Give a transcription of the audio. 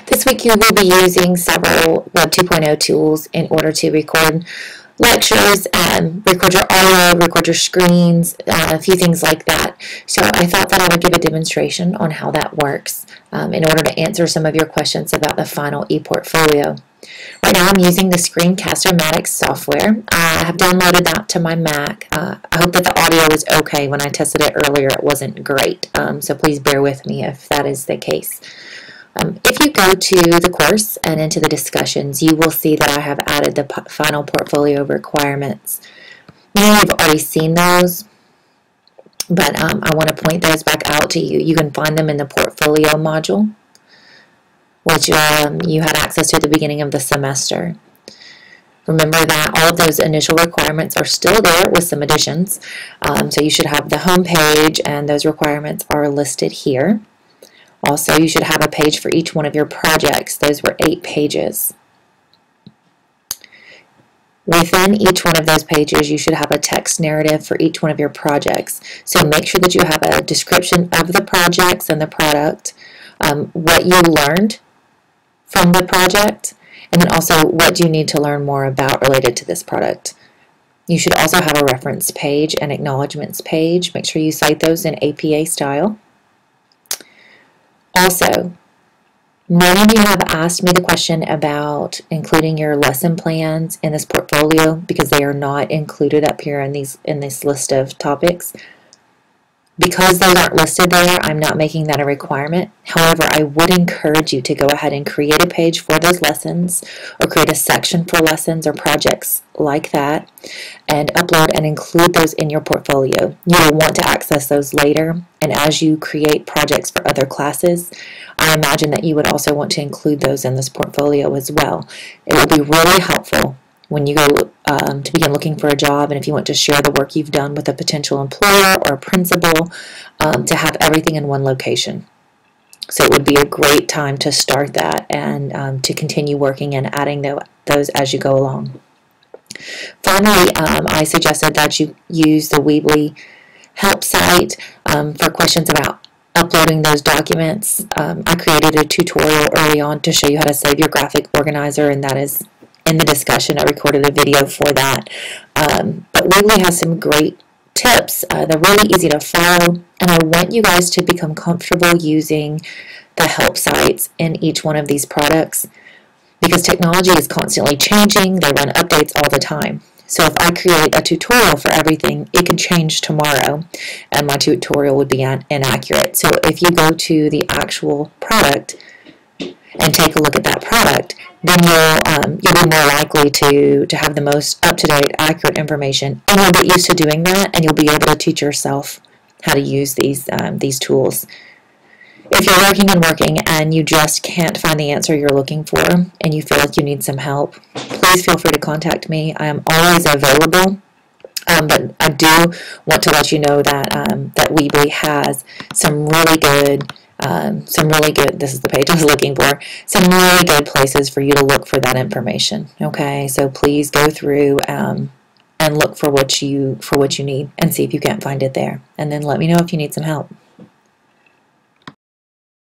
This week you will be using several Web 2.0 tools in order to record lectures, record your audio, record your screens, a few things like that. So I thought that I would give a demonstration on how that works in order to answer some of your questions about the final ePortfolio. Right now I'm using the Screencast-O-Matic software. I have downloaded that to my Mac. I hope that the audio is okay. When I tested it earlier it wasn't great, so please bear with me if that is the case. If you go to the course and into the discussions, you will see that I have added the final portfolio requirements. Many of you have already seen those, but I want to point those back out to you. You can find them in the portfolio module, which you had access to at the beginning of the semester. Remember that all of those initial requirements are still there with some additions. So you should have the home page, and those requirements are listed here. Also, you should have a page for each one of your projects. Those were 8 pages. Within each one of those pages, you should have a text narrative for each one of your projects. So make sure that you have a description of the projects and the product, what you learned from the project, and then also what do you need to learn more about related to this product. You should also have a reference page and acknowledgments page. Make sure you cite those in APA style. Also, many of you have asked me the question about including your lesson plans in this portfolio because they are not included up here in this list of topics. Because those aren't listed there, I'm not making that a requirement. However, I would encourage you to go ahead and create a page for those lessons, or create a section for lessons or projects like that, and upload and include those in your portfolio. You will want to access those later, and as you create projects for other classes, I imagine that you would also want to include those in this portfolio as well. It will be really helpful when you go to begin looking for a job, and if you want to share the work you've done with a potential employer or a principal, to have everything in one location. So it would be a great time to start that and to continue working and adding those as you go along. Finally, I suggested that you use the Weebly help site for questions about uploading those documents. I created a tutorial early on to show you how to save your graphic organizer, and that is in the discussion. I recorded a video for that. But Weebly has some great tips. They're really easy to follow, and I want you guys to become comfortable using the help sites in each one of these products because technology is constantly changing. They run updates all the time. So if I create a tutorial for everything, it can change tomorrow, and my tutorial would be inaccurate. So if you go to the actual product and take a look at that product, then you'll be more likely to have the most up-to-date, accurate information, and you'll get used to doing that, and you'll be able to teach yourself how to use these tools. If you're working and you just can't find the answer you're looking for, and you feel like you need some help, please feel free to contact me. I am always available. But I do want to let you know that that Weebly has some really good, this is the page I was looking for, some really good places for you to look for that information. Okay, so please go through and look for what you need and see if you can't find it there. And then let me know if you need some help.